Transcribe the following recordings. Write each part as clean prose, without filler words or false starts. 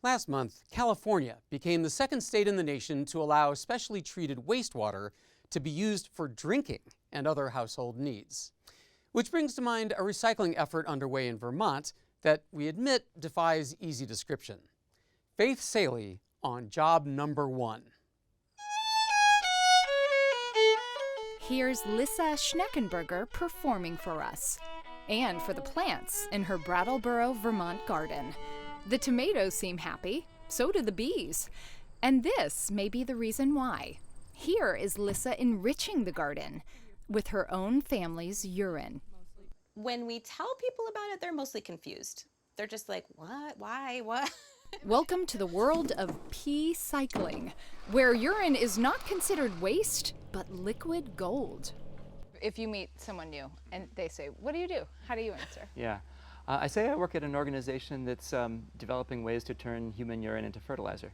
Last month, California became the second state in the nation to allow specially treated wastewater to be used for drinking and other household needs. Which brings to mind a recycling effort underway in Vermont that we admit defies easy description. Faith Saley on job number 1. Here's Lissa Schneckenberger performing for us, and for the plants in her Brattleboro, Vermont garden. The tomatoes seem happy, so do the bees. And this may be the reason why. Here is Lissa enriching the garden with her own family's urine. When we tell people about it, they're mostly confused. They're just like, what? Why? What? Welcome to the world of pea cycling, where urine is not considered waste, but liquid gold. If you meet someone new and they say, what do you do? How do you answer? Yeah. I say I work at an organization that's developing ways to turn human urine into fertilizer.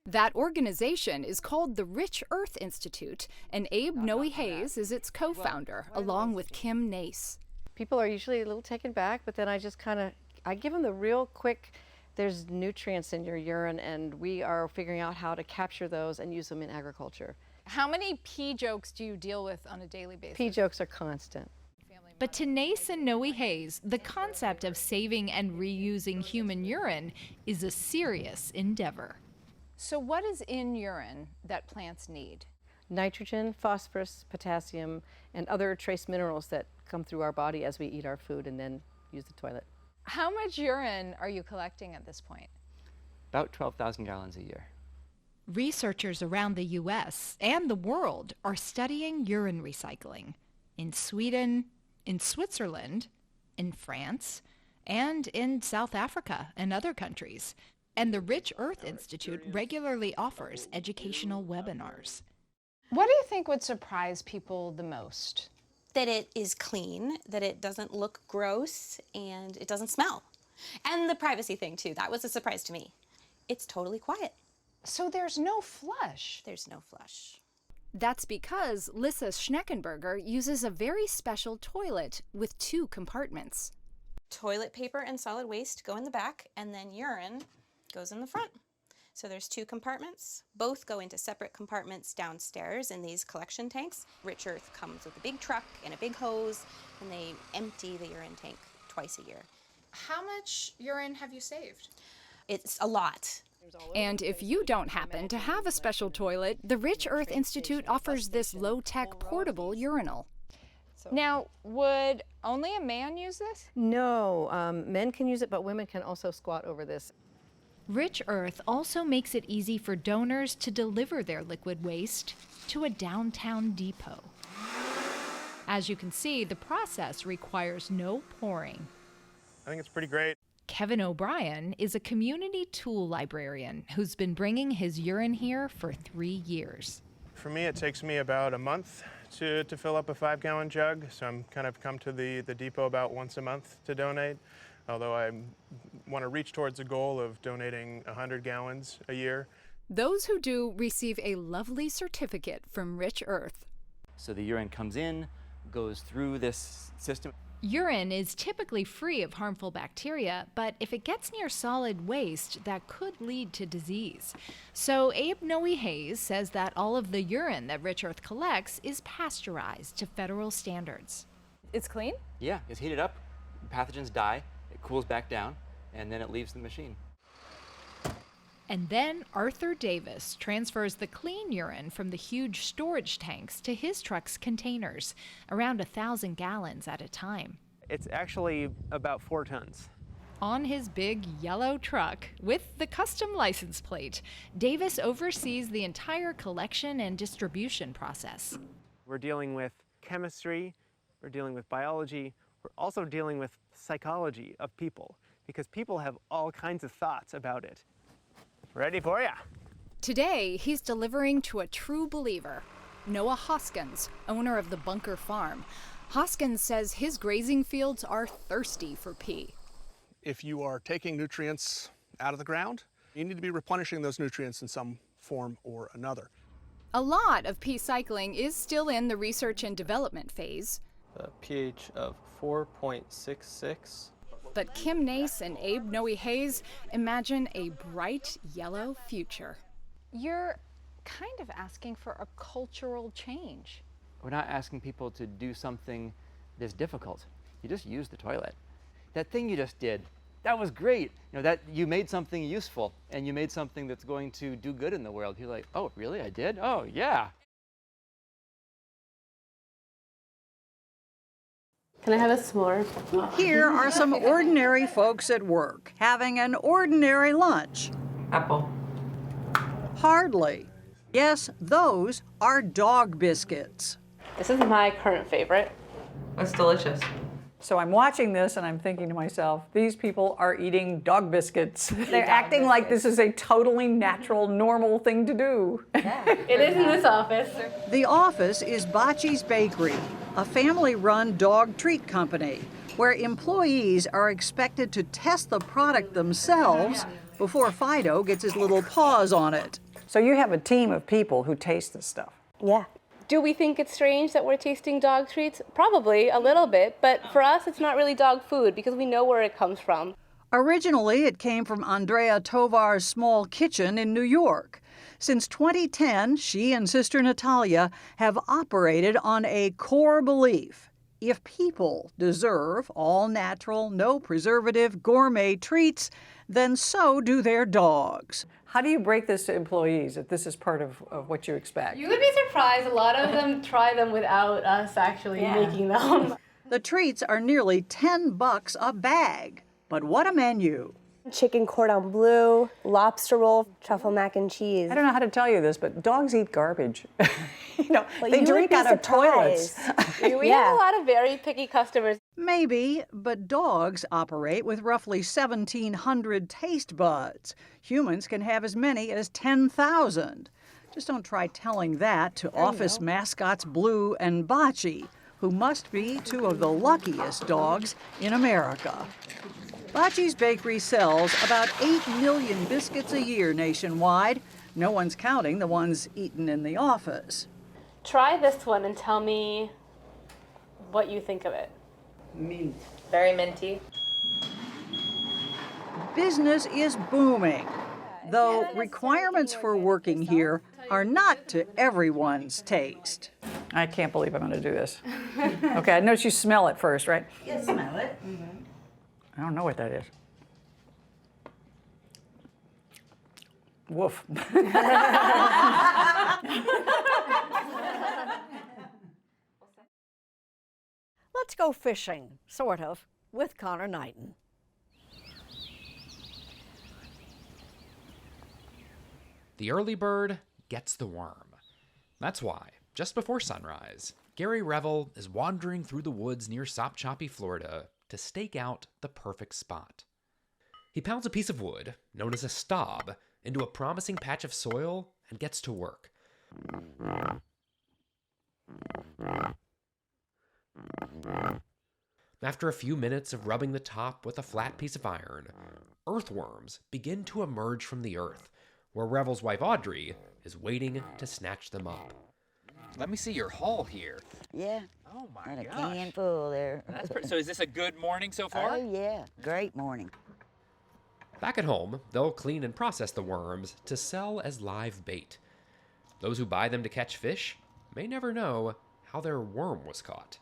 That organization is called the Rich Earth Institute, and Abe Noe Hayes is its co-founder, along with Kim Nace. People are usually a little taken back, but then I just I give them the real quick, there's nutrients in your urine, and we are figuring out how to capture those and use them in agriculture. How many pee jokes do you deal with on a daily basis? Pee jokes are constant. But to Nace and Noe Hayes, the concept of saving and reusing human urine is a serious endeavor. So what is in urine that plants need? Nitrogen, phosphorus, potassium, and other trace minerals that come through our body as we eat our food and then use the toilet. How much urine are you collecting at this point? About 12,000 gallons a year. Researchers around the U.S. and the world are studying urine recycling in Sweden, in Switzerland, in France, and in South Africa and other countries. And the Rich Earth Institute regularly offers educational webinars. What do you think would surprise people the most? That it is clean, that it doesn't look gross, and it doesn't smell. And the privacy thing too, that was a surprise to me. It's totally quiet. So there's no flush? There's no flush. That's because Lissa Schneckenberger uses a very special toilet with 2 compartments. Toilet paper and solid waste go in the back, and then urine goes in the front. So there's 2 compartments. Both go into separate compartments downstairs in these collection tanks. Rich Earth comes with a big truck and a big hose, and they empty the urine tank twice a year. How much urine have you saved? It's a lot. And if you don't happen to have a special toilet, the Rich Earth Institute offers this low-tech portable urinal. Now, would only a man use this? No, men can use it, but women can also squat over this. Rich Earth also makes it easy for donors to deliver their liquid waste to a downtown depot. As you can see, the process requires no pouring. I think it's pretty great. Kevin O'Brien is a community tool librarian who's been bringing his urine here for 3 years. For me, it takes me about a month to fill up a 5-gallon jug, so I'm kind of come to the depot about once a month to donate, although I want to reach towards a goal of donating 100 gallons a year. Those who do receive a lovely certificate from Rich Earth. So the urine comes in, goes through this system. Urine is typically free of harmful bacteria, but if it gets near solid waste, that could lead to disease. So Abe Noe Hayes says that all of the urine that Rich Earth collects is pasteurized to federal standards. It's clean? Yeah, it's heated up, pathogens die, it cools back down, and then it leaves the machine. And then Arthur Davis transfers the clean urine from the huge storage tanks to his truck's containers, around 1,000 gallons at a time. It's actually about 4 tons. On his big yellow truck with the custom license plate, Davis oversees the entire collection and distribution process. We're dealing with chemistry, we're dealing with biology, we're also dealing with psychology of people, because people have all kinds of thoughts about it. Ready for ya? Today, he's delivering to a true believer, Noah Hoskins, owner of the Bunker Farm. Hoskins says his grazing fields are thirsty for pee. If you are taking nutrients out of the ground, you need to be replenishing those nutrients in some form or another. A lot of pea cycling is still in the research and development phase. A pH of 4.66. But Kim Nace and Abe Noe Hayes imagine a bright yellow future. You're kind of asking for a cultural change. We're not asking people to do something that's difficult. You just use the toilet. That thing you just did, that was great. You know, that you made something useful and you made something that's going to do good in the world. You're like, oh, really? I did? Oh, yeah. Can I have a s'more? Here are some ordinary folks at work having an ordinary lunch. Apple. Hardly. Yes, those are dog biscuits. This is my current favorite. It's delicious. So I'm watching this and I'm thinking to myself, these people are eating dog biscuits. They're acting like this is a totally natural, normal thing to do. Yeah. It is in this office. The office is Bocce's Bakery, a family-run dog treat company where employees are expected to test the product themselves before Fido gets his little paws on it. So you have a team of people who taste this stuff. Yeah. Do we think it's strange that we're tasting dog treats? Probably a little bit, but for us it's not really dog food because we know where it comes from. Originally, it came from Andrea Tovar's small kitchen in New York. Since 2010, she and sister Natalia have operated on a core belief. If people deserve all natural, no preservative gourmet treats, then so do their dogs. How do you break this to employees if this is part of what you expect? You would be surprised. A lot of them try them without us actually making them. The treats are nearly $10 a bag. But what a menu. Chicken cordon bleu, lobster roll, truffle mac and cheese. I don't know how to tell you this, but dogs eat garbage. You know, But they you drink would be out of toilets. We have a lot of very picky customers. Maybe, but dogs operate with roughly 1,700 taste buds. Humans can have as many as 10,000. Just don't try telling that to office mascots Blue and Bocce, who must be two of the luckiest dogs in America. Bocce's Bakery sells about 8 million biscuits a year nationwide. No one's counting the ones eaten in the office. Try this one and tell me what you think of it. Mint. Very minty. Business is booming, though requirements for working here are not to everyone's taste. I can't believe I'm going to do this. Okay, I notice you smell it first, right? Yes, smell it. I don't know what that is. Woof. Let's go fishing, sort of, with Connor Knighton. The early bird gets the worm. That's why, just before sunrise, Gary Revel is wandering through the woods near Sopchoppy, Florida, to stake out the perfect spot. He pounds a piece of wood, known as a stob, into a promising patch of soil and gets to work. After a few minutes of rubbing the top with a flat piece of iron, earthworms begin to emerge from the earth, where Revel's wife Audrey is waiting to snatch them up. Let me see your haul here. Yeah. Oh my and gosh. a can full there. That's pretty, so is this a good morning so far? Oh yeah, great morning. Back at home, they'll clean and process the worms to sell as live bait. Those who buy them to catch fish may never know how their worm was caught.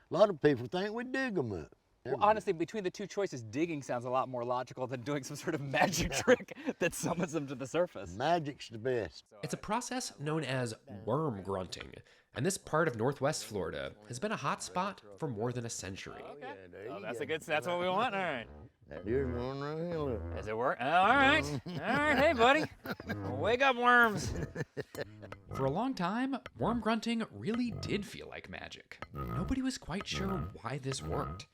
A lot of people think we dig them up. Well, honestly, between the two choices, digging sounds a lot more logical than doing some sort of magic trick that summons them to the surface. Magic's the best. It's a process known as worm grunting, and this part of Northwest Florida has been a hot spot for more than a century. Okay. Oh, that's what we want. All right. You're going right here, look. Does it work? All right. All right. Hey, buddy. Wake up, worms. For a long time, worm grunting really did feel like magic. Nobody was quite sure why this worked.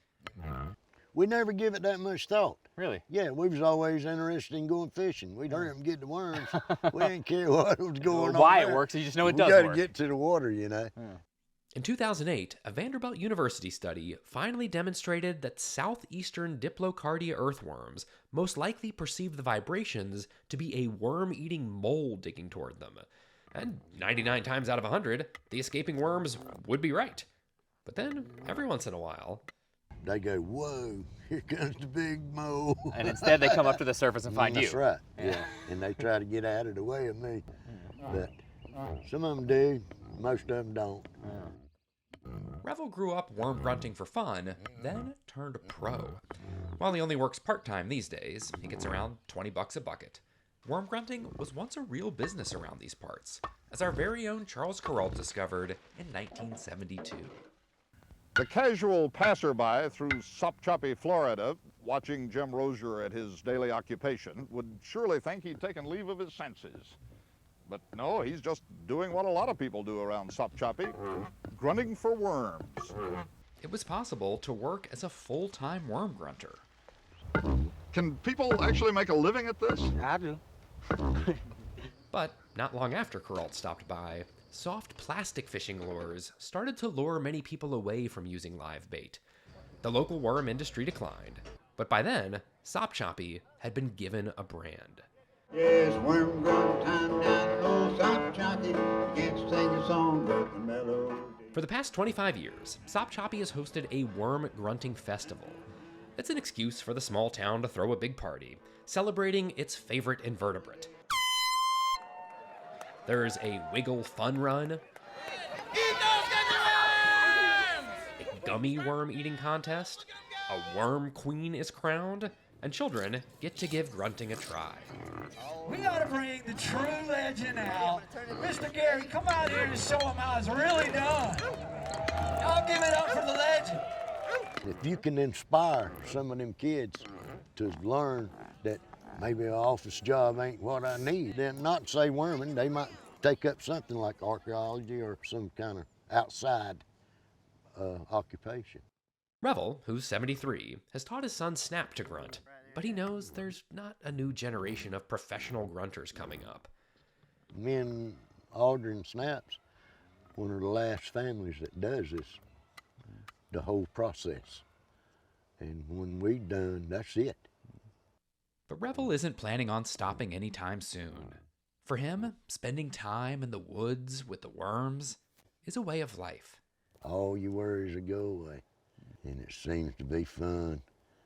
We never give it that much thought. Really? Yeah, we was always interested in going fishing. We'd hurry up and get the worms. We didn't care what was going on. Why there. it works, you just know it does work. We got work. to get to the water, you know. In 2008, a Vanderbilt University study finally demonstrated that southeastern Diplocardia earthworms most likely perceive the vibrations to be a worm-eating mole digging toward them. And 99 times out of 100, the escaping worms would be right. But then, every once in a while, they go, whoa, here comes the big mole. And instead they come up to the surface and find you. That's right, yeah. And they try to get out of the way of me. But some of them do, most of them don't. Revel grew up worm grunting for fun, then turned pro. While he only works part-time these days, he gets around $20 a bucket. Worm grunting was once a real business around these parts, as our very own Charles Kuralt discovered in 1972. The casual passerby through Sopchoppy, Florida, watching Jim Rozier at his daily occupation, would surely think he'd taken leave of his senses. But no, he's just doing what a lot of people do around Sopchoppy, grunting for worms. It was possible to work as a full-time worm grunter. Can people actually make a living at this? I do. But not long after Kuralt stopped by, soft plastic fishing lures started to lure many people away from using live bait. The local worm industry declined, but by then, Sopchoppy had been given a brand. Yes, worm grunt time down low, Sopchoppy, can't sing a song but the melody. For the past 25 years, Sopchoppy has hosted a worm grunting festival. It's an excuse for the small town to throw a big party, celebrating its favorite invertebrate. There's a wiggle fun run, a gummy worm eating contest, a worm queen is crowned, and children get to give grunting a try. We gotta bring the true legend out. Mr. Gary, come out here and show him how it's really done. I'll give it up for the legend. If you can inspire some of them kids to learn that maybe an office job ain't what I need, then not say worming, they might take up something like archaeology or some kind of outside occupation. Revel, who's 73, has taught his son Snap to grunt, but he knows there's not a new generation of professional grunters coming up. Me and Aldrin Snaps, one of the last families that does this, the whole process. And when we done, that's it. But Revel isn't planning on stopping anytime soon. For him, spending time in the woods with the worms is a way of life. All your worries will go away. And it seems to be fun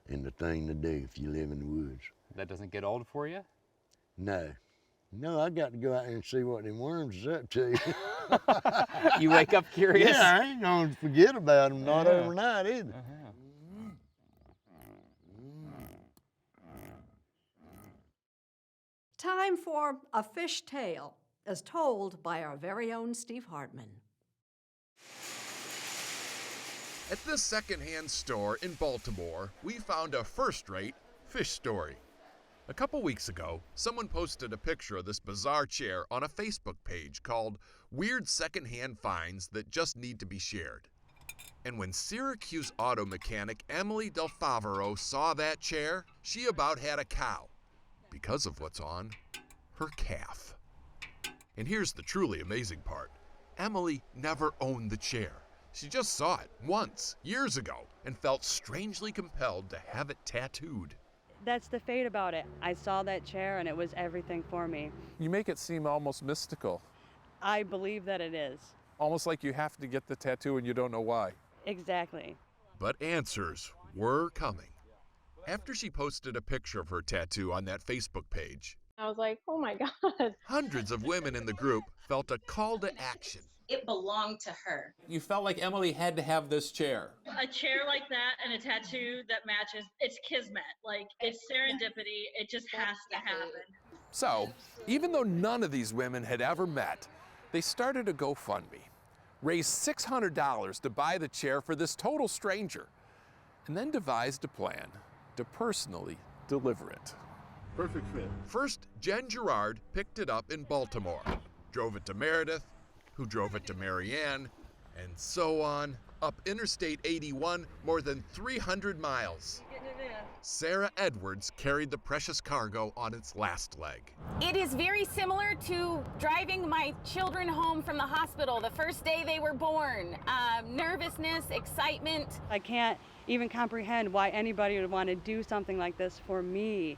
and the thing to do if you live in the woods. That doesn't get old for you? No. No, I got to go out there and see what them worms is up to. You wake up curious? Yeah, I ain't gonna forget about them, not overnight either. Time for A Fish Tale, as told by our very own Steve Hartman. At this secondhand store in Baltimore, we found a first-rate fish story. A couple weeks ago, someone posted a picture of this bizarre chair on a Facebook page called Weird Secondhand Finds That Just Need to Be Shared. And when Syracuse auto mechanic Emily Del Favaro saw that chair, she about had a cow. Because of what's on her calf. And here's the truly amazing part. Emily never owned the chair. She just saw it once, years ago, and felt strangely compelled to have it tattooed. That's the fate about it. I saw that chair and it was everything for me. You make it seem almost mystical. I believe that it is. Almost like you have to get the tattoo and you don't know why. Exactly. But answers were coming. After she posted a picture of her tattoo on that Facebook page, I was like, oh my God. hundreds of women in the group felt a call to action. It belonged to her. You felt like Emily had to have this chair. A chair like that and a tattoo that matches, it's kismet. Like, it's serendipity. It just has to happen. So, even though none of these women had ever met, they started a GoFundMe, raised $600 to buy the chair for this total stranger, and then devised a plan to personally deliver it. Perfect fit. First, Jen Gerard picked it up in Baltimore, drove it to Meredith, who drove it to Marianne, and so on, up Interstate 81 more than 300 miles. Sarah Edwards carried the precious cargo on its last leg. It is very similar to driving my children home from the hospital the first day they were born. Nervousness, excitement. I can't even comprehend why anybody would want to do something like this for me.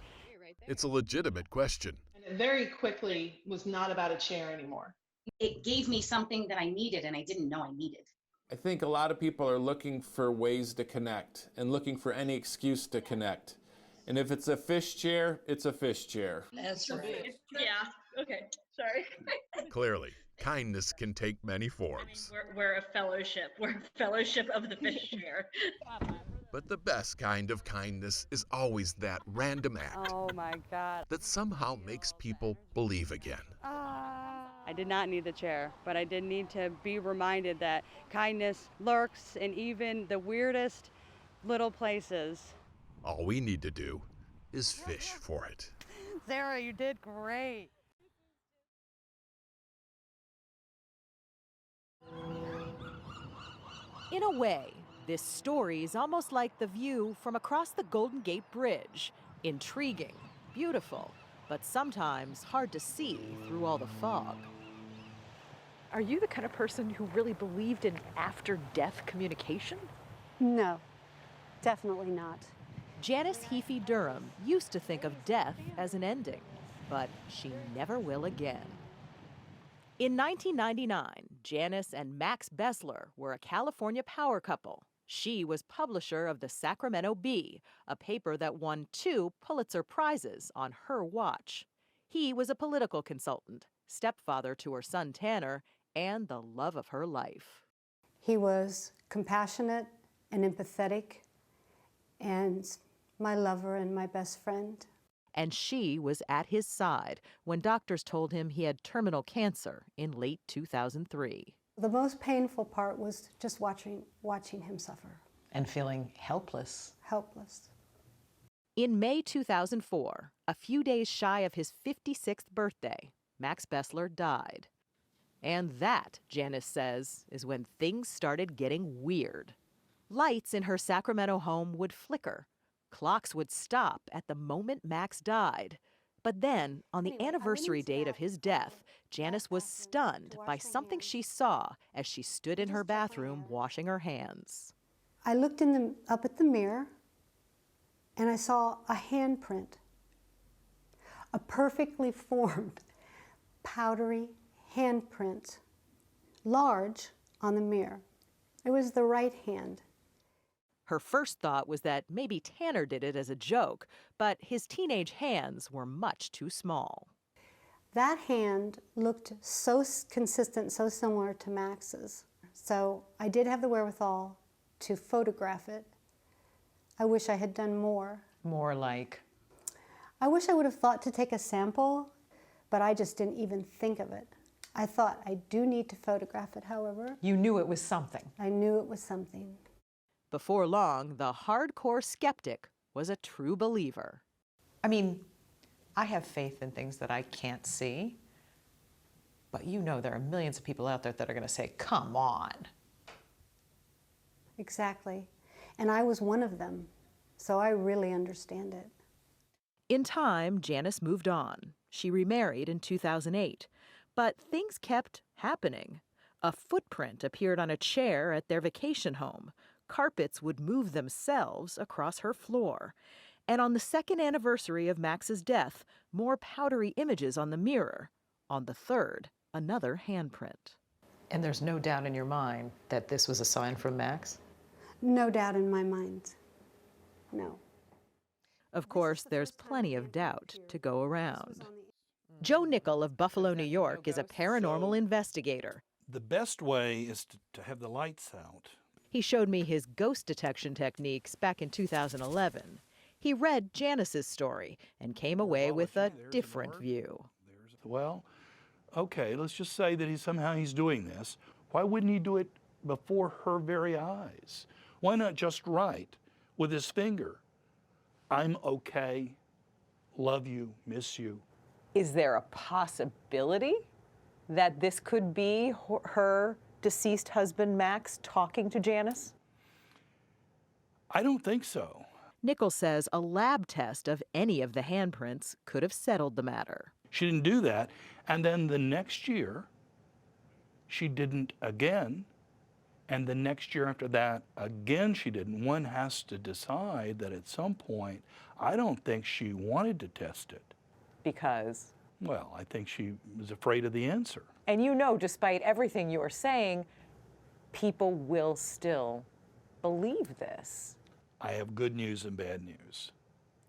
It's a legitimate question. And it very quickly was not about a chair anymore. It gave me something that I needed and I didn't know I needed. I think a lot of people are looking for ways to connect and looking for any excuse to connect. And if it's a fish chair, it's a fish chair. That's right. Yeah, okay, sorry. Clearly, kindness can take many forms. We're a fellowship. We're a fellowship of the fish chair. But the best kind of kindness is always that random act Oh my God. that somehow makes people believe again. I did not need the chair, but I did need to be reminded that kindness lurks in even the weirdest little places. All we need to do is fish for it. Sarah, you did great. In a way, this story is almost like the view from across the Golden Gate Bridge. Intriguing, beautiful, but sometimes hard to see through all the fog. Are you the kind of person who really believed in after-death communication? No, definitely not. Janice Heafy-Durham used to think of death as an ending, but she never will again. In 1999, Janice and Max Bessler were a California power couple. She was publisher of the Sacramento Bee, a paper that won 2 Pulitzer Prizes on her watch. He was a political consultant, stepfather to her son Tanner, and the love of her life. He was compassionate and empathetic and my lover and my best friend. And she was at his side when doctors told him he had terminal cancer in late 2003. The most painful part was just watching him suffer. And feeling helpless. Helpless. In May 2004, a few days shy of his 56th birthday, Max Bessler died. And that, Janice says, is when things started getting weird. Lights in her Sacramento home would flicker. Clocks would stop at the moment Max died. But then, on the anniversary date of his death, Janice was stunned by something she saw as she stood in her bathroom washing her hands. I looked up at the mirror and I saw a handprint. A perfectly formed, powdery handprint, large on the mirror. It was the right hand. Her first thought was that maybe Tanner did it as a joke, but his teenage hands were much too small. That hand looked so consistent, so similar to Max's. So I did have the wherewithal to photograph it. I wish I had done more. More like? I wish I would have thought to take a sample, but I just didn't even think of it. I thought I do need to photograph it, however. You knew it was something. I knew it was something. Before long, the hardcore skeptic was a true believer. I mean, I have faith in things that I can't see, but you know there are millions of people out there that are going to say, come on. Exactly. And I was one of them, so I really understand it. In time, Janice moved on. She remarried in 2008, but things kept happening. A footprint appeared on a chair at their vacation home. Carpets would move themselves across her floor. And on the second anniversary of Max's death, more powdery images on the mirror. On the third, another handprint. And there's no doubt in your mind that this was a sign from Max? No doubt in my mind. No. Of course, there's plenty of doubt to go around. Joe Nickel of Buffalo, New York, is a paranormal investigator. The best way is to have the lights out. He showed me his ghost detection techniques back in 2011. He read Janice's story and came away with a different view. Well, okay, let's just say that he's doing this. Why wouldn't he do it before her very eyes? Why not just write with his finger, I'm okay, love you, miss you? Is there a possibility that this could be her deceased husband, Max, talking to Janice? I don't think so. Nichols says a lab test of any of the handprints could have settled the matter. She didn't do that, and then the next year, she didn't again, and the next year after that, again she didn't. One has to decide that at some point, I don't think she wanted to test it. Because? Well, I think she was afraid of the answer. And you know, despite everything you are saying, people will still believe this. I have good news and bad news.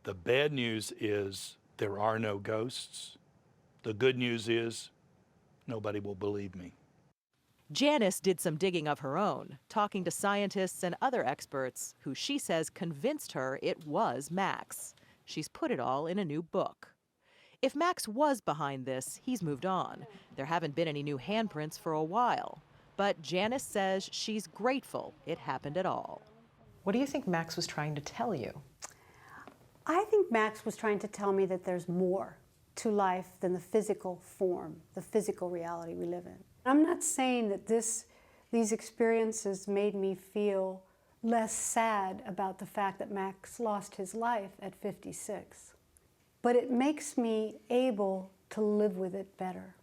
The bad news is there are no ghosts. The good news is nobody will believe me. Janice did some digging of her own, talking to scientists and other experts who she says convinced her it was Max. She's put it all in a new book. If Max was behind this, he's moved on. There haven't been any new handprints for a while. But Janice says she's grateful it happened at all. What do you think Max was trying to tell you? I think Max was trying to tell me that there's more to life than the physical form, the physical reality we live in. I'm not saying that these experiences made me feel less sad about the fact that Max lost his life at 56, but it makes me able to live with it better.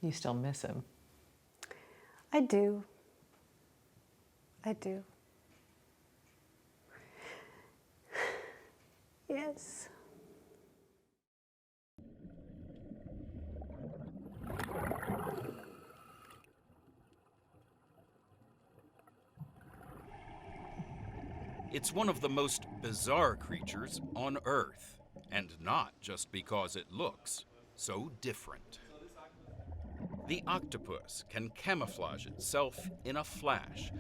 You still miss him? I do. I do. Yes. It's one of the most bizarre creatures on Earth, and not just because it looks so different. The octopus can camouflage itself in a flash,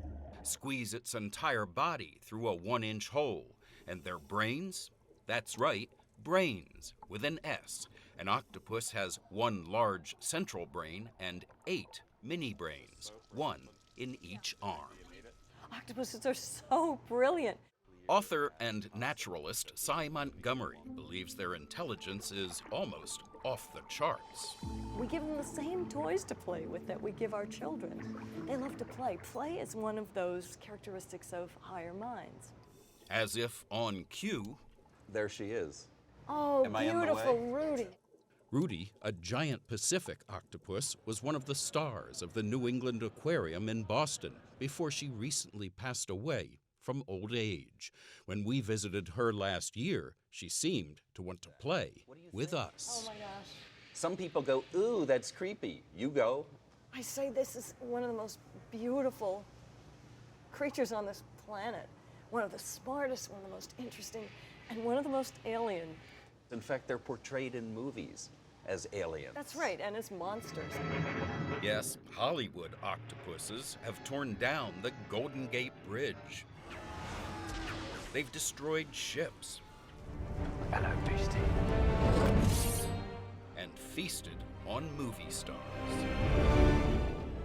squeeze its entire body through a 1-inch hole, and their brains? That's right, brains with an S. An octopus has one large central brain and 8 mini brains, one in each arm. Octopuses are so brilliant. Author and naturalist Cy Montgomery believes their intelligence is almost off the charts. We give them the same toys to play with that we give our children. They love to play. Play is one of those characteristics of higher minds. As if on cue, there she is. Oh, Am I in the beautiful way? Rudy. Rudy, a giant Pacific octopus, was one of the stars of the New England Aquarium in Boston before she recently passed away from old age. When we visited her last year, she seemed to want to play with us. Oh my gosh. Some people go, ooh, that's creepy. You go. I say this is one of the most beautiful creatures on this planet. One of the smartest, one of the most interesting, and one of the most alien. In fact, they're portrayed in movies as aliens. That's right, and as monsters. Yes, Hollywood octopuses have torn down the Golden Gate Bridge. They've destroyed ships. Hello, Beastie. And feasted on movie stars.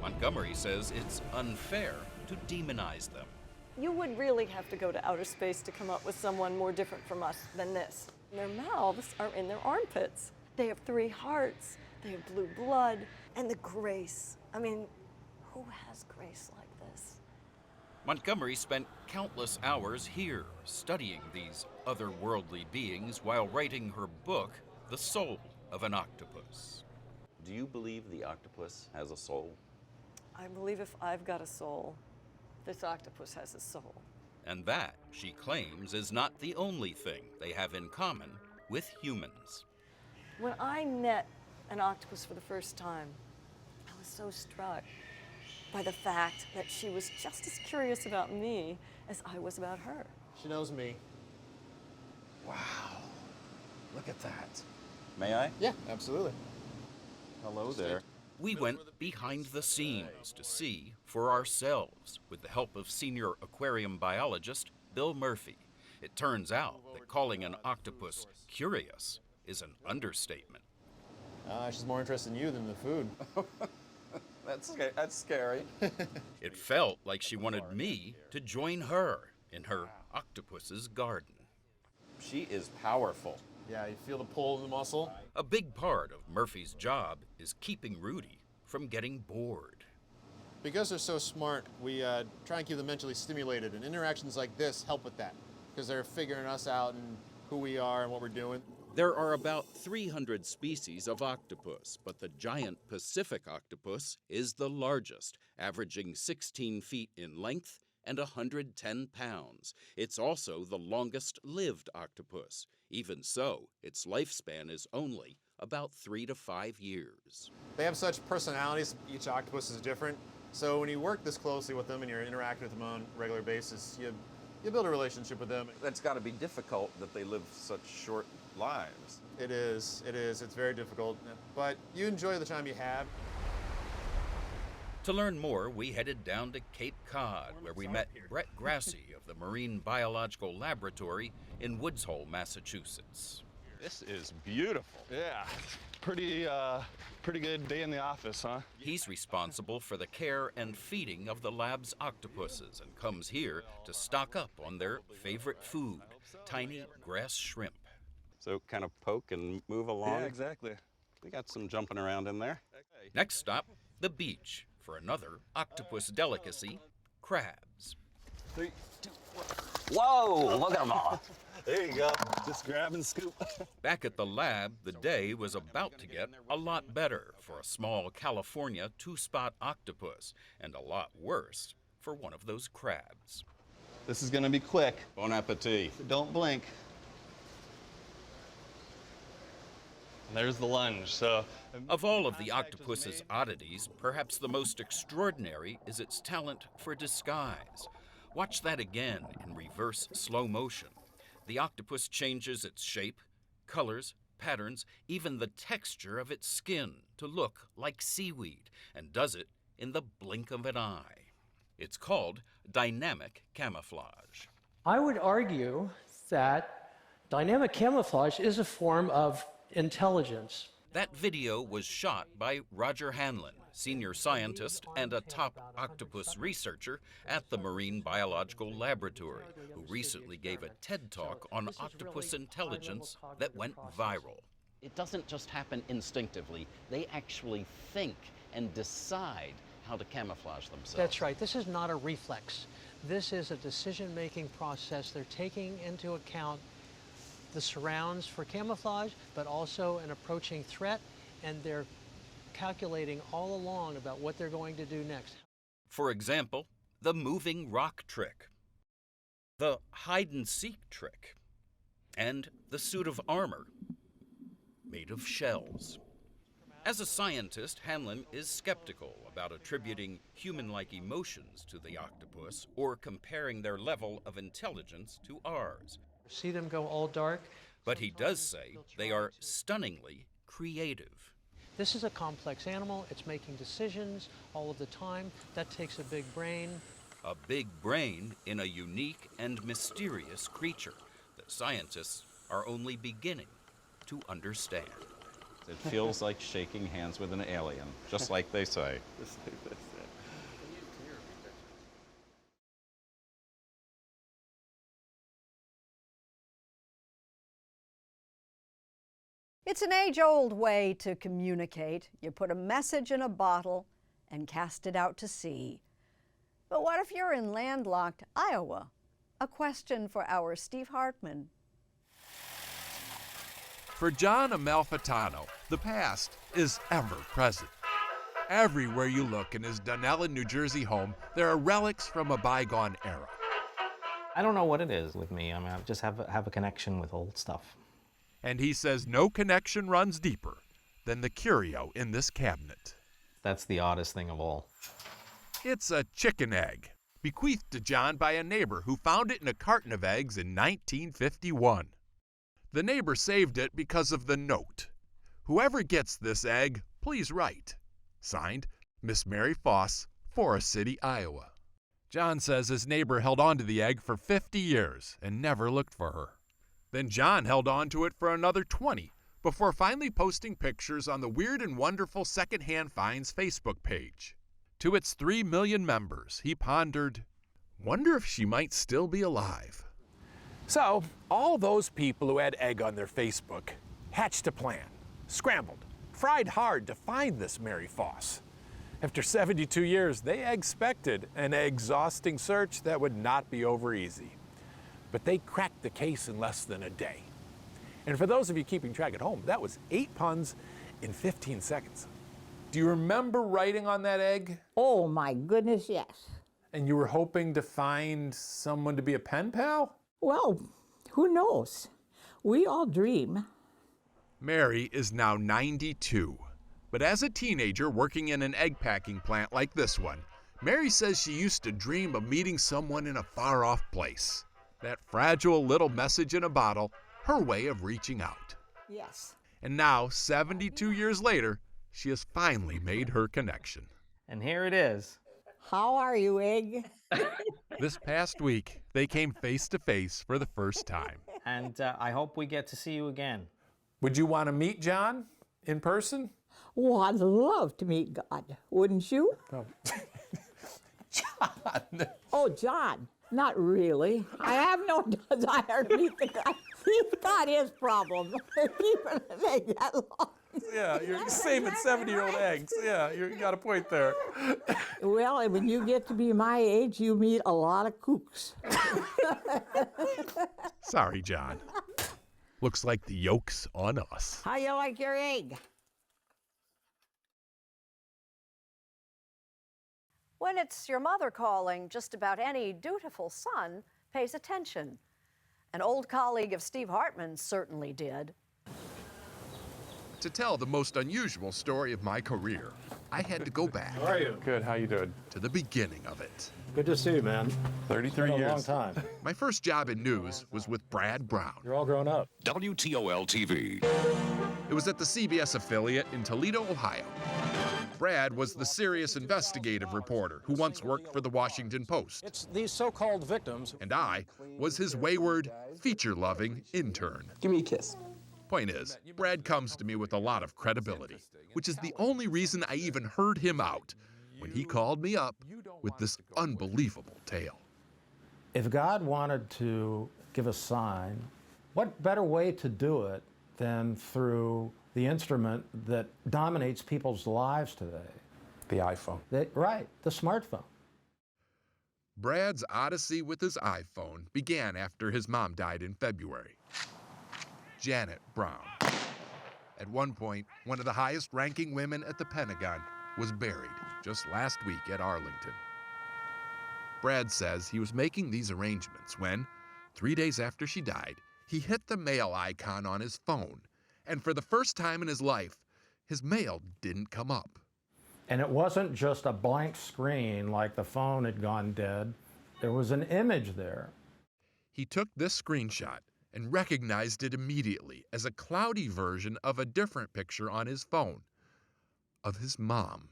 Montgomery says it's unfair to demonize them. You would really have to go to outer space to come up with someone more different from us than this. Their mouths are in their armpits. They have 3 hearts, they have blue blood, and the grace. I mean, who has grace like this? Montgomery spent countless hours here studying these otherworldly beings while writing her book, The Soul of an Octopus. Do you believe the octopus has a soul? I believe if I've got a soul, this octopus has a soul. And that, she claims, is not the only thing they have in common with humans. When I met an octopus for the first time, I was so struck by the fact that she was just as curious about me as I was about her. She knows me. Wow, look at that. May I? Yeah, absolutely. Hello there. We went behind the scenes to see for ourselves with the help of senior aquarium biologist Bill Murphy. It turns out that calling an octopus curious is an understatement. She's more interested in you than the food. That's scary. It felt like she wanted me to join her in her octopus's garden. She is powerful. Yeah, you feel the pull of the muscle? A big part of Murphy's job is keeping Rudy from getting bored. Because they're so smart, we try and keep them mentally stimulated, and interactions like this help with that, because they're figuring us out and who we are and what we're doing. There are about 300 species of octopus, but the giant Pacific octopus is the largest, averaging 16 feet in length and 110 pounds. It's also the longest-lived octopus. Even so, its lifespan is only about 3 to 5 years. They have such personalities. Each octopus is different. So when you work this closely with them and you're interacting with them on a regular basis, you build a relationship with them. That's got to be difficult that they live such short lives. It is. It's very difficult, but you enjoy the time you have. To learn more, we headed down to Cape Cod, where we met Brett Grassi of the Marine Biological Laboratory in Woods Hole, Massachusetts. This is beautiful. Yeah, pretty good day in the office, huh? He's responsible for the care and feeding of the lab's octopuses and comes here to stock up on their favorite food, tiny grass shrimp. So kind of poke and move along. Yeah, exactly. We got some jumping around in there. Next stop, the beach, for another octopus delicacy, crabs. 3, 2, 1. Whoa, look at them all. There you go. Just grab and scoop. Back at the lab, the day was about to get a lot better for a small California 2-spot octopus, and a lot worse for one of those crabs. This is gonna be quick. Bon appetit. Don't blink. And there's the lunge, so. Of all of the octopus's oddities, perhaps the most extraordinary is its talent for disguise. Watch that again in reverse slow motion. The octopus changes its shape, colors, patterns, even the texture of its skin to look like seaweed, and does it in the blink of an eye. It's called dynamic camouflage. I would argue that dynamic camouflage is a form of intelligence. That video was shot by Roger Hanlon, senior scientist and a top octopus researcher at the Marine Biological Laboratory, who recently gave a TED Talk on octopus intelligence that went viral. It doesn't just happen instinctively. They actually think and decide how to camouflage themselves. That's right. This is not a reflex. This is a decision-making process. They're taking into account the surrounds for camouflage, but also an approaching threat, and they're calculating all along about what they're going to do next. For example, the moving rock trick, the hide-and-seek trick, and the suit of armor made of shells. As a scientist, Hanlon is skeptical about attributing human-like emotions to the octopus or comparing their level of intelligence to ours. See them go all dark? But he does say they are stunningly creative. This is a complex animal. It's making decisions all of the time. That takes a big brain. A big brain in a unique and mysterious creature that scientists are only beginning to understand. It feels like shaking hands with an alien, just like they say. It's an age-old way to communicate. You put a message in a bottle and cast it out to sea. But what if you're in landlocked Iowa? A question for our Steve Hartman. For John Amalfitano, the past is ever present. Everywhere you look in his Dunellen, New Jersey home, there are relics from a bygone era. I don't know what it is with me. I mean, I just have a connection with old stuff. And he says no connection runs deeper than the curio in this cabinet. That's the oddest thing of all. It's a chicken egg, bequeathed to John by a neighbor who found it in a carton of eggs in 1951. The neighbor saved it because of the note. Whoever gets this egg, please write. Signed, Miss Mary Foss, Forest City, Iowa. John says his neighbor held on to the egg for 50 years and never looked for her. Then John held on to it for another 20 before finally posting pictures on the Weird and Wonderful Secondhand Finds Facebook page. To its 3 million members, he pondered, wonder if she might still be alive. So, all those people who had egg on their Facebook hatched a plan, scrambled, fried hard to find this Mary Foss. After 72 years, they expected an exhausting search that would not be over easy. But they cracked the case in less than a day. And for those of you keeping track at home, that was 8 puns in 15 seconds. Do you remember writing on that egg? Oh my goodness, yes. And you were hoping to find someone to be a pen pal? Well, who knows? We all dream. Mary is now 92. But as a teenager working in an egg packing plant like this one, Mary says she used to dream of meeting someone in a far-off place. That fragile little message in a bottle, her way of reaching out. Yes. And now, 72 years later, she has finally made her connection. And here it is. How are you, Egg? This past week, they came face to face for the first time. And I hope we get to see you again. Would you want to meet John in person? Oh, I'd love to meet God, wouldn't you? Oh. John. Oh, John. Not really. I have no desire to meet the guy. He's got his problem. Keeping an egg that long. Yeah, you're saving 70-year-old eggs. Yeah, you got a point there. Well, when you get to be my age, you meet a lot of kooks. Sorry, John. Looks like the yoke's on us. How you like your egg? When it's your mother calling, just about any dutiful son pays attention. An old colleague of Steve Hartman's certainly did. To tell the most unusual story of my career, I had to go back. How are you? Good, how you doing? To the beginning of it. Good to see you, man. 33 years. A long time. My first job in news was with Brad Brown. You're all grown up. WTOL-TV. It was at the CBS affiliate in Toledo, Ohio. Brad was the serious investigative reporter who once worked for the Washington Post. It's these so-called victims. And I was his wayward, feature-loving intern. Give me a kiss. Point is, Brad comes to me with a lot of credibility, which is the only reason I even heard him out when he called me up with this unbelievable tale. If God wanted to give a sign, what better way to do it than through the instrument that dominates people's lives today? The iPhone. Right, the smartphone. Brad's odyssey with his iPhone began after his mom died in February. Janet Brown. At one point, one of the highest-ranking women at the Pentagon was buried just last week at Arlington. Brad says he was making these arrangements when, 3 days after she died, he hit the mail icon on his phone, and for the first time in his life, his mail didn't come up. And it wasn't just a blank screen like the phone had gone dead. There was an image there. He took this screenshot and recognized it immediately as a cloudy version of a different picture on his phone, of his mom.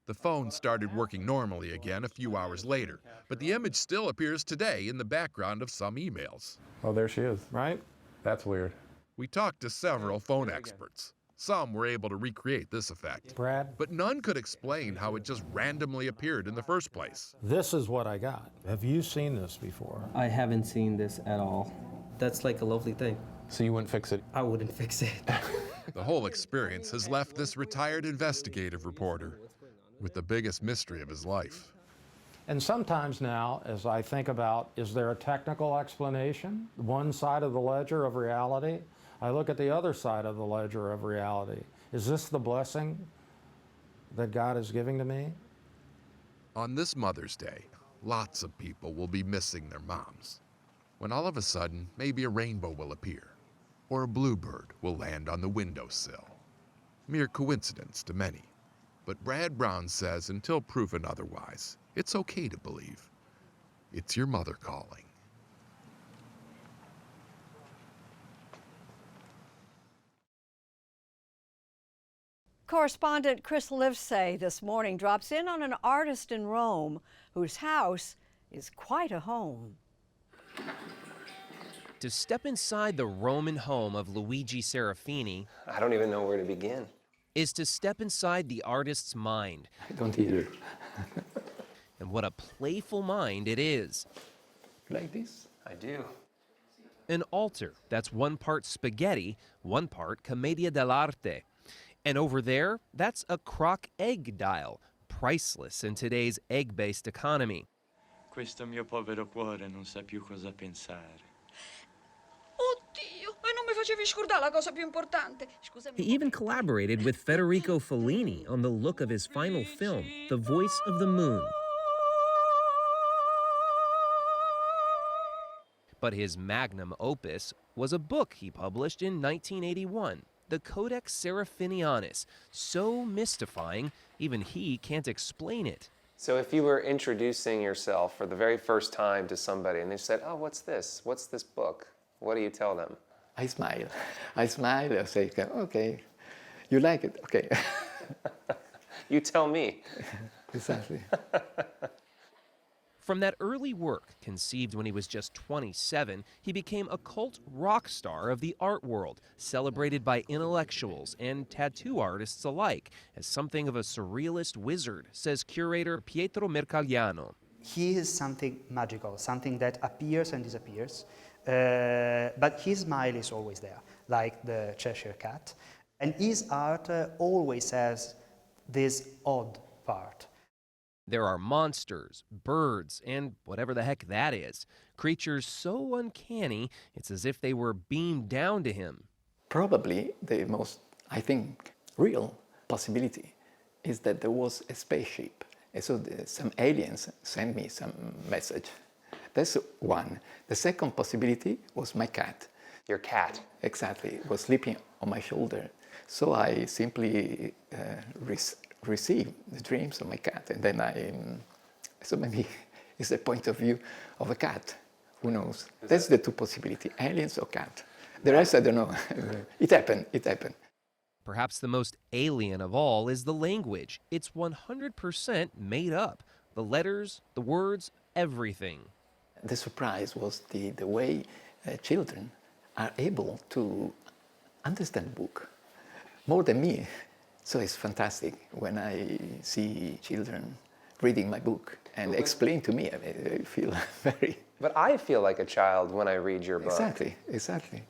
The phone started working normally again a few hours later, but the image still appears today in the background of some emails. Oh, there she is. Right? That's weird. We talked to several phone experts. Some were able to recreate this effect, Brad, but none could explain how it just randomly appeared in the first place. this is what I got. Have you seen this before? I haven't seen this at all. That's like a lovely thing. So you wouldn't fix it? I wouldn't fix it. The whole experience has left this retired investigative reporter with the biggest mystery of his life. And sometimes now, as I think about, is there a technical explanation? One side of the ledger of reality? I look at the other side of the ledger of reality. Is this the blessing that God is giving to me? On this Mother's Day, lots of people will be missing their moms. When all of a sudden, maybe a rainbow will appear, or a bluebird will land on the windowsill. Mere coincidence to many. But Brad Brown says until proven otherwise, it's okay to believe. It's your mother calling. Correspondent Chris Livesay this morning drops in on an artist in Rome whose house is quite a home. To step inside the Roman home of Luigi Serafini, I don't even know where to begin. is to step inside the artist's mind. I don't either. And what a playful mind it is. Like this? I do. An altar that's one part spaghetti, one part commedia dell'arte. And over there, that's a crock egg dial, priceless in today's egg-based economy. Questo mio povero cuore non sa più cosa pensare. Oddio, e non mi facevi scordare la cosa più importante. He even collaborated with Federico Fellini on the look of his final film, The Voice of the Moon. But his magnum opus was a book he published in 1981, the Codex Seraphinianus, so mystifying, even he can't explain it. So if you were introducing yourself for the very first time to somebody and they said, oh, what's this? What's this book? What do you tell them? I smile. I smile, I say, okay, you like it, okay. You tell me. Exactly. From that early work, conceived when he was just 27, he became a cult rock star of the art world, celebrated by intellectuals and tattoo artists alike as something of a surrealist wizard, says curator Pietro Mercagliano. He is something magical, something that appears and disappears, but his smile is always there, like the Cheshire Cat. And his art always has this odd part. There are monsters, birds, and whatever the heck that is. Creatures so uncanny, it's as if they were beamed down to him. Probably the most, I think, real possibility is that there was a spaceship. And so some aliens sent me some message. That's one. The second possibility was my cat. Your cat? Exactly. Was sleeping on my shoulder. So I simply receive the dreams of my cat, and then so maybe it's the point of view of a cat. Who knows? That's the two possibilities: aliens or cat. The rest I don't know. It happened. Perhaps the most alien of all is the language. It's 100% made up. The letters, the words, everything. The surprise was the way children are able to understand book more than me. So it's fantastic when I see children reading my book and explain to me. I feel very... But I feel like a child when I read your book. Exactly.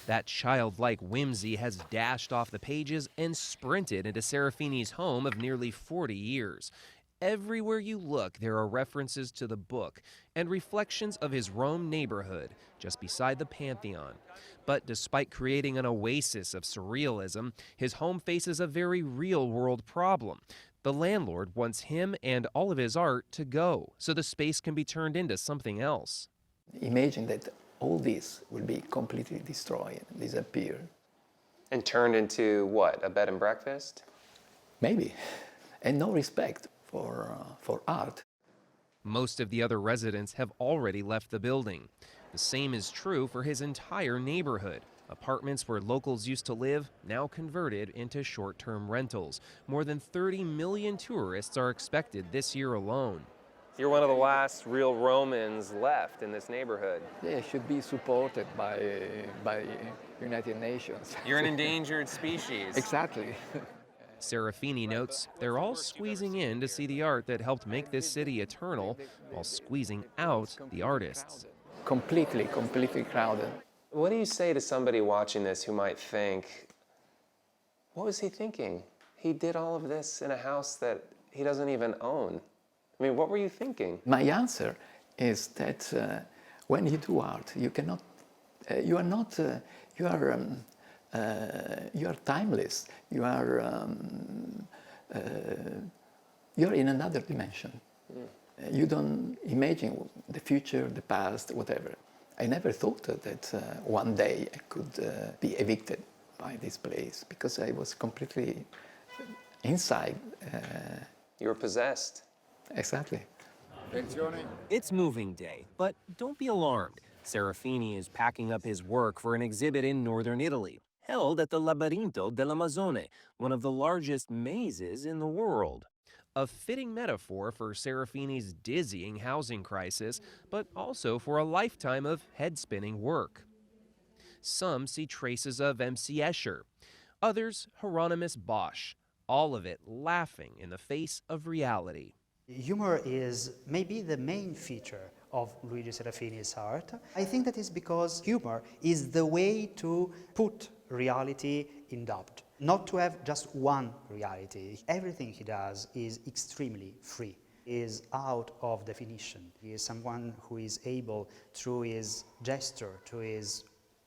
That childlike whimsy has dashed off the pages and sprinted into Serafini's home of nearly 40 years. Everywhere you look, there are references to the book and reflections of his Rome neighborhood, just beside the Pantheon. But despite creating an oasis of surrealism, his home faces a very real-world problem. The landlord wants him and all of his art to go, so the space can be turned into something else. Imagine that all this will be completely destroyed, disappear. And turned into what, a bed and breakfast? Maybe. And no respect for art. Most of the other residents have already left the building. The same is true for his entire neighborhood. Apartments where locals used to live, now converted into short-term rentals. More than 30 million tourists are expected this year alone. You're one of the last real Romans left in this neighborhood. Yeah, it should be supported by United Nations. You're an endangered species. Exactly. Serafini notes they're all squeezing in to see the art that helped make this city eternal, while squeezing out the artists. Completely crowded. What do you say to somebody watching this who might think, what was he thinking? He did all of this in a house that he doesn't even own. I mean, what were you thinking? My answer is that when you do art, you cannot, you are timeless. You are in another dimension. You don't imagine the future, the past, whatever. I never thought that one day I could be evicted by this place because I was completely inside. You were possessed. Exactly. It's moving day, but don't be alarmed. Serafini is packing up his work for an exhibit in northern Italy, held at the Labirinto dell'Amazzone, one of the largest mazes in the world. A fitting metaphor for Serafini's dizzying housing crisis, but also for a lifetime of head-spinning work. Some see traces of M.C. Escher, others Hieronymus Bosch, all of it laughing in the face of reality. Humor is maybe the main feature of Luigi Serafini's art. I think that is because humor is the way to put reality in doubt, not to have just one reality. Everything he does is extremely free, is out of definition. He is someone who is able, through his gesture, through his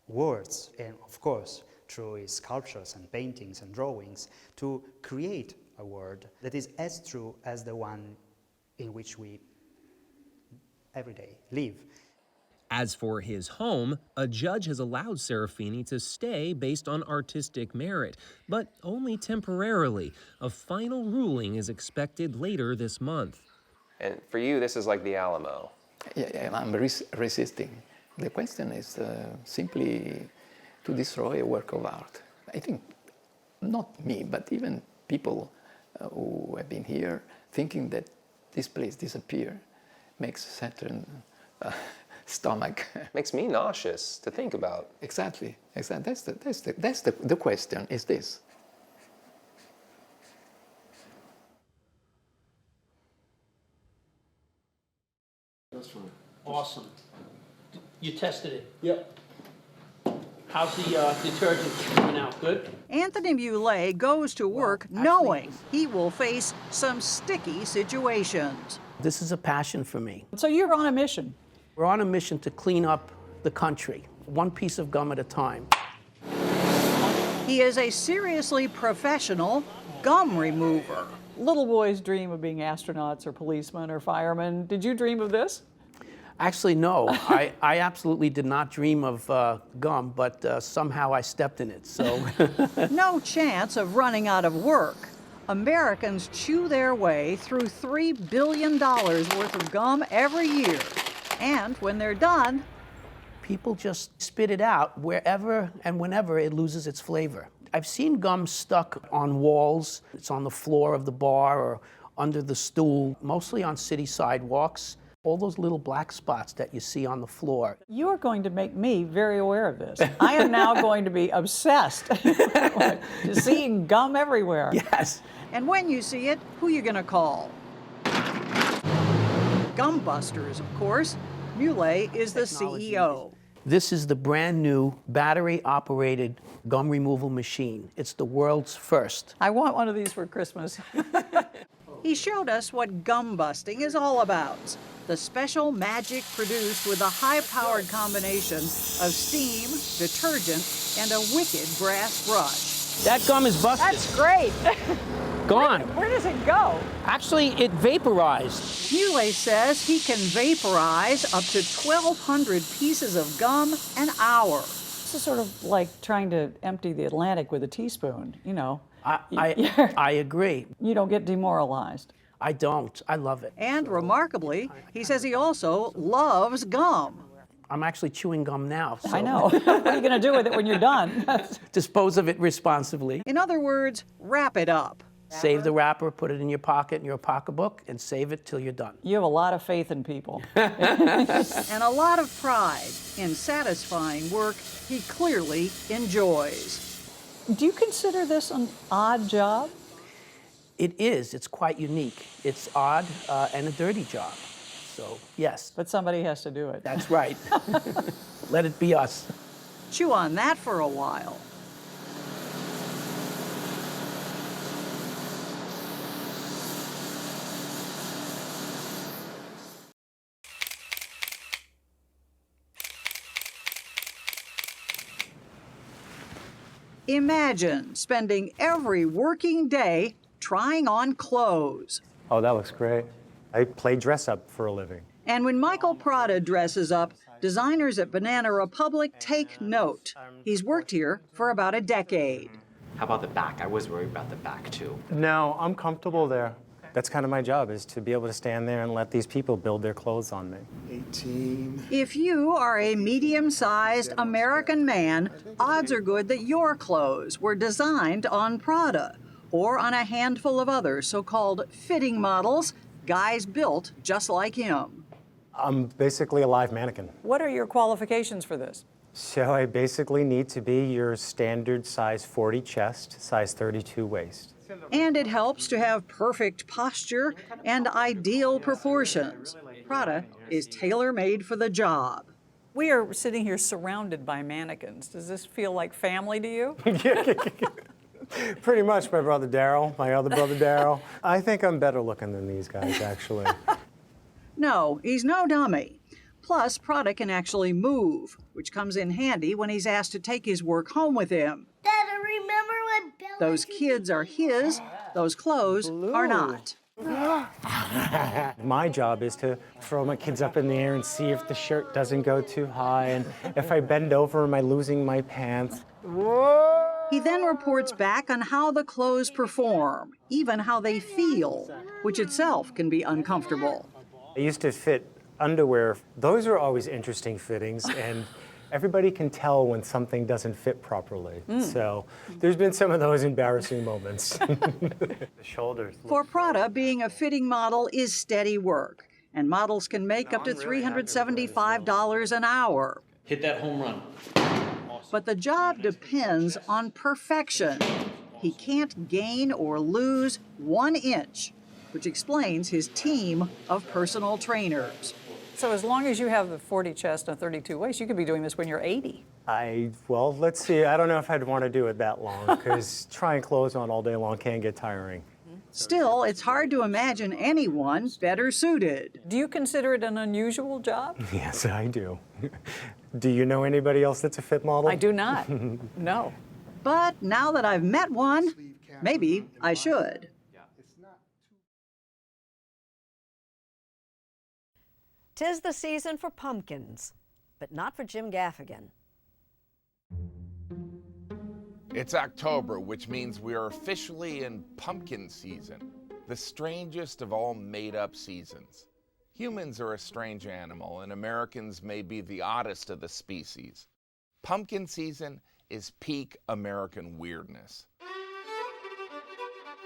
words, and of course, through his sculptures and paintings and drawings, to create a world that is as true as the one in which we every day live. As for his home, a judge has allowed Serafini to stay based on artistic merit, but only temporarily. A final ruling is expected later this month. And for you, this is like the Alamo. Yeah, I'm resisting. The question is simply to destroy a work of art. I think not me, but even people who have been here thinking that this place disappear makes certain stomach. Makes me nauseous to think about. Exactly. That's the question, is this. That's fine. Awesome. You tested it? Yep. How's the detergent coming out? Good? Anthony Muley goes to work knowing he will face some sticky situations. This is a passion for me. So you're on a mission. We're on a mission to clean up the country, one piece of gum at a time. He is a seriously professional gum remover. Little boys dream of being astronauts or policemen or firemen. Did you dream of this? Actually, no. I absolutely did not dream of gum, but somehow I stepped in it, so. No chance of running out of work. Americans chew their way through $3 billion worth of gum every year. And when they're done, people just spit it out wherever and whenever it loses its flavor. I've seen gum stuck on walls. It's on the floor of the bar or under the stool, mostly on city sidewalks. All those little black spots that you see on the floor. You are going to make me very aware of this. I am now going to be obsessed to seeing gum everywhere. Yes. And when you see it, who are you going to call? Gum busters, of course. Muley is the CEO. This is the brand new battery-operated gum removal machine. It's the world's first. I want one of these for Christmas. He showed us what gum busting is all about. The special magic produced with a high-powered combination of steam, detergent, and a wicked brass brush. That gum is busted. That's great. Gone. Where does it go? Actually, it vaporized. Muley says he can vaporize up to 1,200 pieces of gum an hour. This is sort of like trying to empty the Atlantic with a teaspoon, you know. I agree. You don't get demoralized. I don't. I love it. And remarkably, he says he also loves gum. I'm actually chewing gum now. So. I know. What are you going to do with it when you're done? Dispose of it responsibly. In other words, wrap it up. Save the wrapper, put it in your pocket, in your pocketbook, and save it till you're done. You have a lot of faith in people. And a lot of pride in satisfying work he clearly enjoys. Do you consider this an odd job? It is. It's quite unique. It's odd and a dirty job. So, yes. But somebody has to do it. That's right. Let it be us. Chew on that for a while. Imagine spending every working day trying on clothes. Oh, that looks great. I play dress up for a living. And when Michael Prada dresses up, designers at Banana Republic take note. He's worked here for about a decade. How about the back? I was worried about the back too. No, I'm comfortable there. That's kind of my job, is to be able to stand there and let these people build their clothes on me. 18. If you are a medium-sized American man, odds are good that your clothes were designed on Prada or on a handful of other so-called fitting models, guys built just like him. I'm basically a live mannequin. What are your qualifications for this? So I basically need to be your standard size 40 chest, size 32 waist. And it helps to have perfect posture and ideal proportions. Prada is tailor-made for the job. We are sitting here surrounded by mannequins. Does this feel like family to you? Pretty much, my brother Daryl, my other brother Daryl. I think I'm better looking than these guys, actually. No, he's no dummy. Plus, Prada can actually move, which comes in handy when he's asked to take his work home with him. Dada, remember when Bella... Those kids are his, those clothes are not. My job is to throw my kids up in the air and see if the shirt doesn't go too high, and if I bend over, am I losing my pants? He then reports back on how the clothes perform, even how they feel, which itself can be uncomfortable. I used to fit underwear. Those are always interesting fittings, and everybody can tell when something doesn't fit properly. So there's been some of those embarrassing moments. The shoulders. For Prada, being a fitting model is steady work, and models can make up to $375 an hour. Hit that home run. But the job depends on perfection. He can't gain or lose 1 inch, which explains his team of personal trainers. So as long as you have the 40 chest and 32 waist, you could be doing this when you're 80. Well, let's see. I don't know if I'd want to do it that long, because trying clothes on all day long can get tiring. Still, it's hard to imagine anyone better suited. Do you consider it an unusual job? Yes, I do. Do you know anybody else that's a fit model? I do not. No. But now that I've met one, maybe I should. "'Tis the season for pumpkins, but not for Jim Gaffigan." It's October, which means we are officially in pumpkin season, the strangest of all made-up seasons. Humans are a strange animal, and Americans may be the oddest of the species. Pumpkin season is peak American weirdness.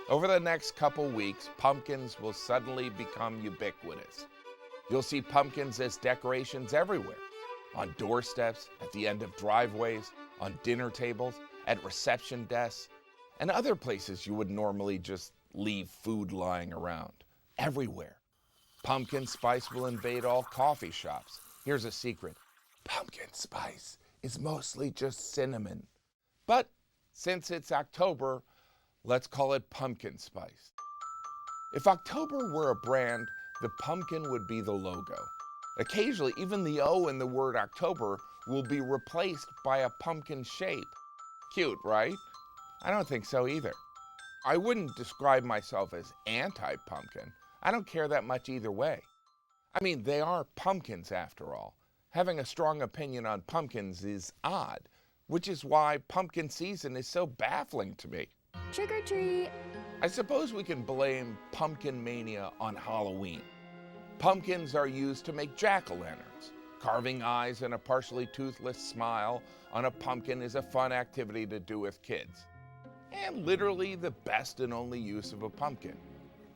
Over the next couple weeks, pumpkins will suddenly become ubiquitous. You'll see pumpkins as decorations everywhere, on doorsteps, at the end of driveways, on dinner tables, at reception desks, and other places you would normally just leave food lying around. Everywhere. Pumpkin spice will invade all coffee shops. Here's a secret. Pumpkin spice is mostly just cinnamon. But since it's October, let's call it pumpkin spice. If October were a brand, the pumpkin would be the logo. Occasionally, even the O in the word October will be replaced by a pumpkin shape. Cute, right? I don't think so either. I wouldn't describe myself as anti-pumpkin. I don't care that much either way. I mean, they are pumpkins after all. Having a strong opinion on pumpkins is odd, which is why pumpkin season is so baffling to me. Trick or treat. I suppose we can blame pumpkin mania on Halloween. Pumpkins are used to make jack-o'-lanterns. Carving eyes and a partially toothless smile on a pumpkin is a fun activity to do with kids. And literally the best and only use of a pumpkin.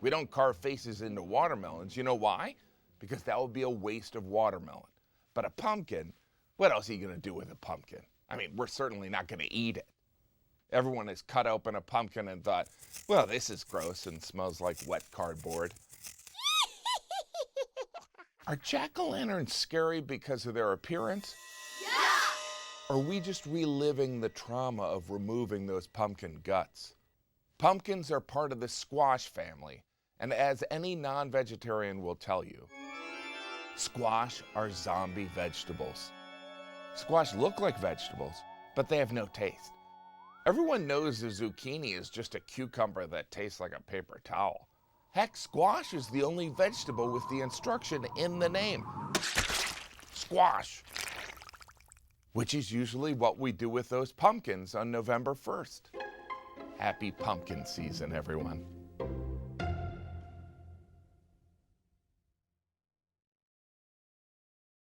We don't carve faces into watermelons. You know why? Because that would be a waste of watermelon. But a pumpkin, what else are you going to do with a pumpkin? I mean, we're certainly not going to eat it. Everyone has cut open a pumpkin and thought, well, this is gross and smells like wet cardboard. Are jack-o'-lanterns scary because of their appearance? Yeah! Or are we just reliving the trauma of removing those pumpkin guts? Pumpkins are part of the squash family, and as any non-vegetarian will tell you, squash are zombie vegetables. Squash look like vegetables, but they have no taste. Everyone knows the zucchini is just a cucumber that tastes like a paper towel. Heck, squash is the only vegetable with the instruction in the name. Squash. Which is usually what we do with those pumpkins on November 1st. Happy pumpkin season, everyone.